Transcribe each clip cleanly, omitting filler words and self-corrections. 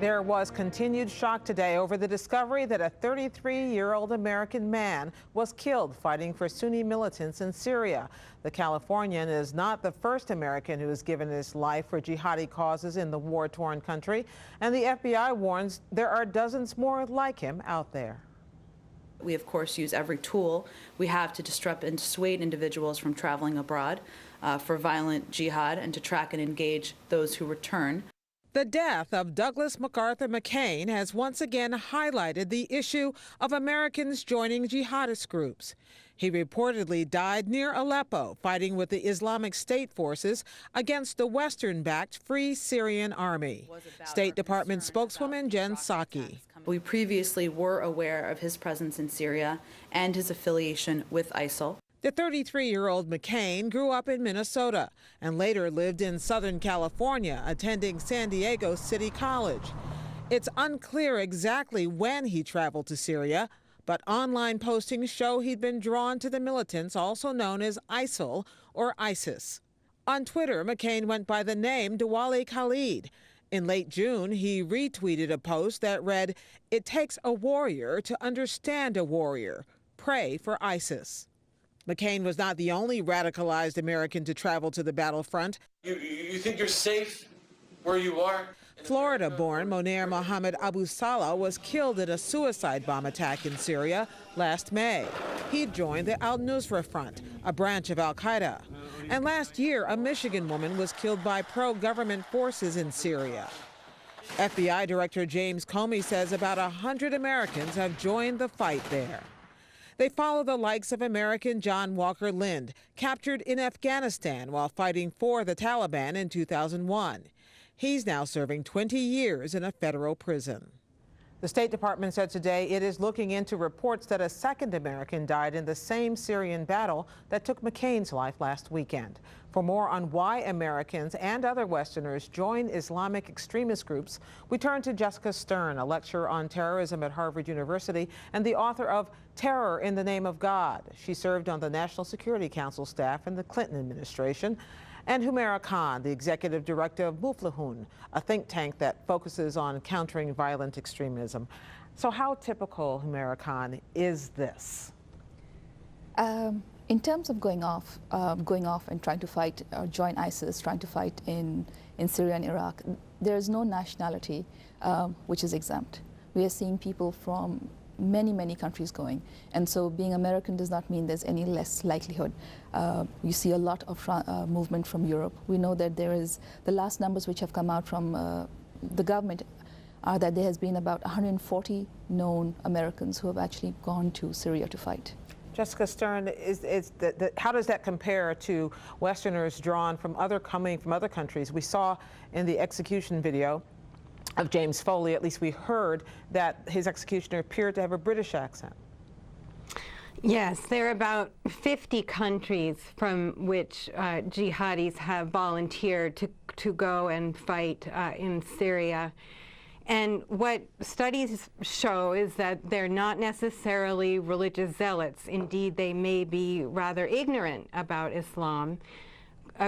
There was continued shock today over the discovery that a 33-year-old American man was killed fighting for Sunni militants in Syria. The Californian is not the first American who has given his life for jihadi causes in the war-torn country, and the FBI warns there are dozens more like him out there. We, of course, use every tool we have to disrupt and dissuade individuals from traveling abroad for violent jihad and to track and engage those who return. The death of Douglas MacArthur McCain has once again highlighted the issue of Americans joining jihadist groups. He reportedly died near Aleppo fighting with the Islamic State forces against the Western-backed Free Syrian Army. State Department spokeswoman Jen Psaki. We previously were aware of his presence in Syria and his affiliation with Isil. The 33-year-old McCain grew up in Minnesota and later lived in Southern California, attending San Diego City College. It's unclear exactly when he traveled to Syria, but online postings show he'd been drawn to the militants also known as Isil or ISIS. On Twitter, McCain went by the name Dwali Khalid. In late June, he retweeted a post that read, "It takes a warrior to understand a warrior. Pray for ISIS." McCain was not the only radicalized American to travel to the battlefront. You think you're safe where you are? Florida-born Monair Mohammed Abu Salah was killed in a suicide bomb attack in Syria last May. He joined the al-Nusra Front, a branch of al-Qaeda. And last year, a Michigan woman was killed by pro-government forces in Syria. FBI Director James Comey says about 100 Americans have joined the fight there. They follow the likes of American John Walker Lind, captured in Afghanistan while fighting for the Taliban in 2001. He's now serving 20 years in a federal prison. The State Department said today it is looking into reports that a second American died in the same Syrian battle that took McCain's life last weekend. For more on why Americans and other Westerners join Islamic extremist groups, we turn to Jessica Stern, a lecturer on terrorism at Harvard University and the author of Terror in the Name of God. She served on the National Security Council staff in the Clinton administration. And Humaira Khan, the executive director of Muflihun, a think tank that focuses on countering violent extremism. So how typical, Humaira Khan, is this? In terms of going off and trying to fight or join ISIS, trying to fight in Syria and Iraq, there is no nationality which is exempt. We are seeing people from many countries going, and so being American does not mean there's any less likelihood. You see a lot of movement from Europe. We know that there is, the last numbers which have come out from the government are that there has been about 140 known Americans who have actually gone to Syria to fight. Jessica Stern, how does that compare to Westerners drawn from other countries? We saw in the execution video of James Foley, at least we heard that his executioner appeared to have a British accent. Yes, there are about 50 countries from which jihadis have volunteered to go and fight in Syria. And what studies show is that they're not necessarily religious zealots. Indeed, they may be rather ignorant about Islam.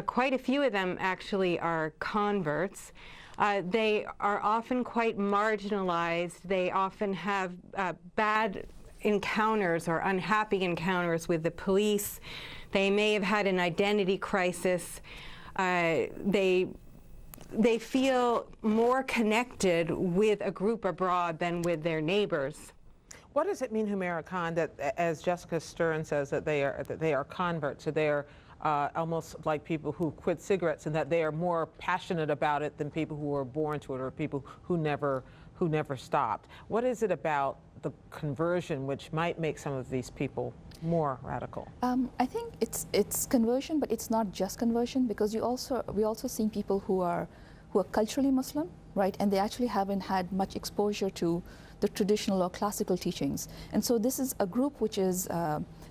Quite a few of them actually are converts. They are often quite marginalized. They often have bad encounters or unhappy encounters with the police. They may have had an identity crisis. They feel more connected with a group abroad than with their neighbors. What does it mean, Humaira Khan, that, as Jessica Stern says, that they are converts, so they are almost like people who quit cigarettes, and that they are more passionate about it than people who were born to it or people who never stopped? What is it about the conversion which might make some of these people more radical? I think it's conversion, but it's not just conversion, because we also see people who are culturally Muslim, right? And they actually haven't had much exposure to the traditional or classical teachings. And so this is a group which is,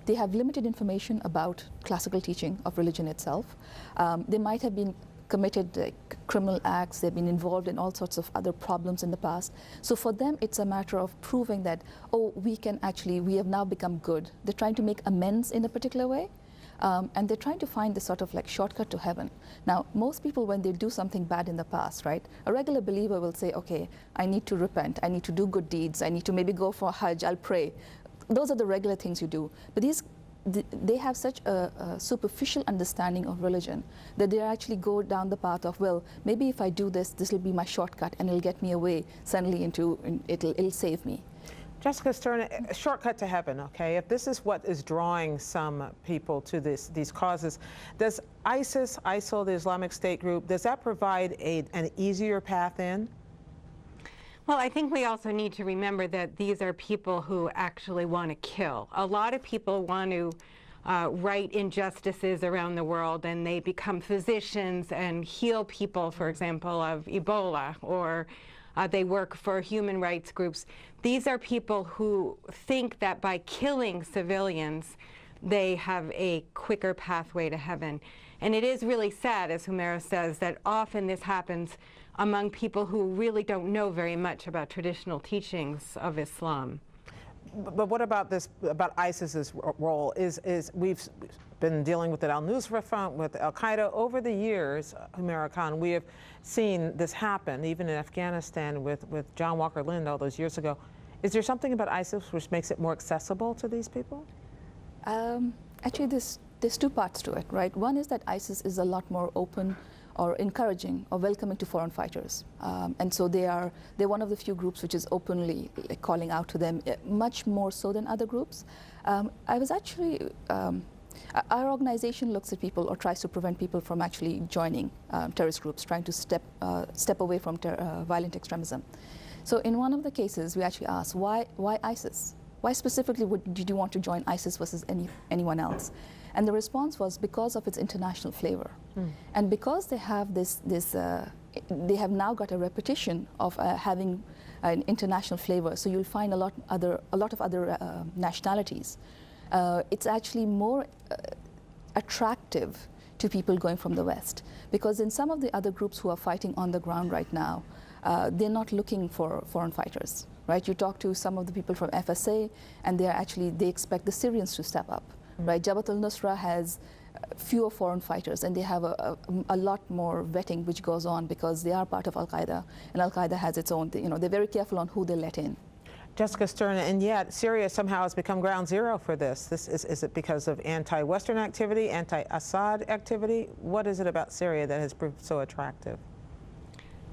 they have limited information about classical teaching of religion itself. They might have been committed criminal acts, they've been involved in all sorts of other problems in the past. So for them, it's a matter of proving that, oh, we have now become good. They're trying to make amends in a particular way. And they're trying to find this sort of like shortcut to heaven. Now, most people, when they do something bad in the past, right, a regular believer will say, okay, I need to repent, I need to do good deeds, I need to maybe go for Hajj, I'll pray. Those are the regular things you do. But they have such a superficial understanding of religion that they actually go down the path of, well, maybe if I do this, this will be my shortcut and it'll get me away suddenly into, it'll save me. Jessica Stern, a shortcut to heaven, okay? If this is what is drawing some people to these causes, does ISIL, the Islamic State group, does that provide an easier path in? Well, I think we also need to remember that these are people who actually want to kill. A lot of people want to right injustices around the world, and they become physicians and heal people, for example, of Ebola, or they work for human rights groups. These are people who think that by killing civilians, they have a quicker pathway to heaven. And it is really sad, as Humaira says, that often this happens among people who really don't know very much about traditional teachings of Islam. But what about this, about ISIS's role? We've been dealing with it al-Nusra Front, with al-Qaeda. Over the years, Humaira Khan, we have seen this happen, even in Afghanistan with John Walker Lindh all those years ago. Is there something about ISIS which makes it more accessible to these people? Actually, there's two parts to it, right? One is that ISIS is a lot more open or encouraging or welcoming to foreign fighters. And so they're one of the few groups which is openly calling out to them, much more so than other groups. I was actually, our organization looks at people or tries to prevent people from actually joining terrorist groups, trying to step away from violent extremism. So in one of the cases, we actually asked, why ISIS? Why specifically did you want to join ISIS versus anyone else? And the response was because of its international flavor. And because they have they have now got a reputation of having an international flavor, so you'll find a lot of other nationalities. It's actually more attractive to people going from the West, because in some of the other groups who are fighting on the ground right now, they're not looking for foreign fighters, right? You talk to some of the people from FSA, and they expect the Syrians to step up. Right, Jabhat al-Nusra has fewer foreign fighters, and they have a lot more vetting which goes on because they are part of al-Qaeda, and al-Qaeda has its own, they're very careful on who they let in. Jessica Stern, and yet Syria somehow has become ground zero for this. Is it because of anti-Western activity, anti-Assad activity? What is it about Syria that has proved so attractive?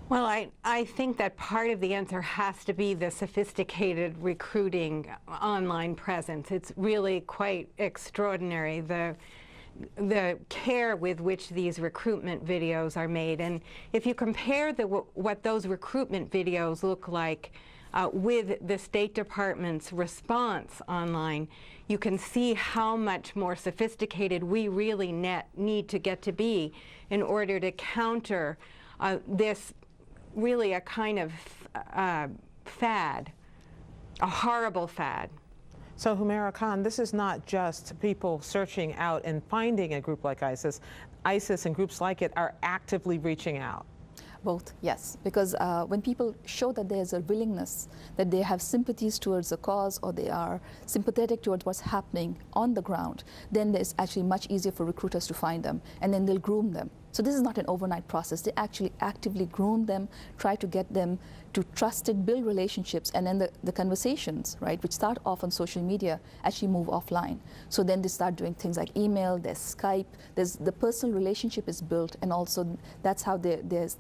Well, I think that part of the answer has to be the sophisticated recruiting online presence. It's really quite extraordinary, the care with which these recruitment videos are made. And if you compare what those recruitment videos look like with the State Department's response online, you can see how much more sophisticated we really need to get to be in order to counter this really a kind of fad, a horrible fad. So Humaira Khan, this is not just people searching out and finding a group like ISIS. ISIS and groups like it are actively reaching out. Both, yes, because when people show that there's a willingness, that they have sympathies towards a cause, or they are sympathetic towards what's happening on the ground, then it's actually much easier for recruiters to find them, and then they'll groom them. So this is not an overnight process. They actually actively groom them, try to get them to trust it, build relationships, and then the conversations, right, which start off on social media, actually move offline. So then they start doing things like email, there's Skype, the personal relationship is built, and also that's how there's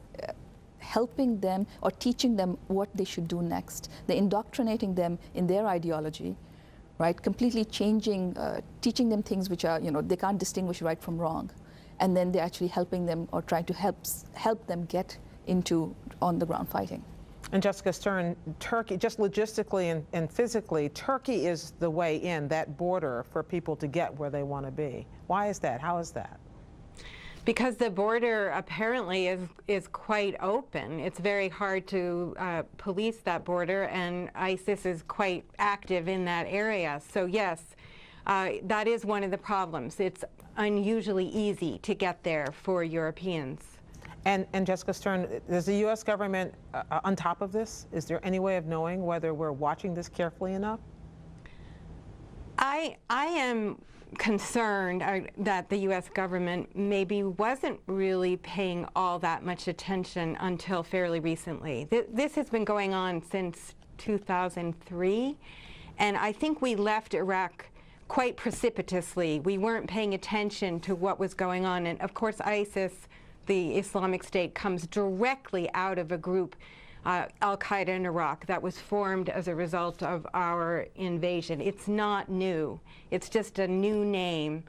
helping them or teaching them what they should do next. They're indoctrinating them in their ideology, right, completely changing, teaching them things which are, they can't distinguish right from wrong. And then they're actually helping them or trying to help them get into on-the-ground fighting. And Jessica Stern, Turkey, just logistically and physically, Turkey is the way in, that border for people to get where they want to be. Why is that? How is that? Because the border apparently is quite open. It's very hard to police that border, and ISIS is quite active in that area. So yes, that is one of the problems. It's unusually easy to get there for Europeans. And Jessica Stern, is the U.S. government on top of this? Is there any way of knowing whether we're watching this carefully enough? I am concerned that the U.S. government maybe wasn't really paying all that much attention until fairly recently. This has been going on since 2003, and I think we left Iraq quite precipitously. We weren't paying attention to what was going on, and of course ISIS, the Islamic State, comes directly out of a group, Al-Qaeda in Iraq, that was formed as a result of our invasion. It's not new. It's just a new name.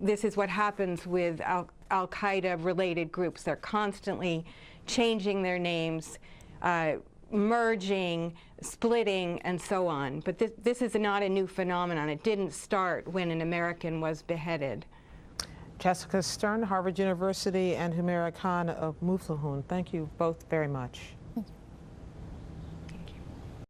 This is what happens with Al-Qaeda related groups. They're constantly changing their names, merging, splitting, and so on. But this is not a new phenomenon. It didn't start when an American was beheaded. Jessica Stern, Harvard University, and Humaira Khan of Muflahun, thank you both very much.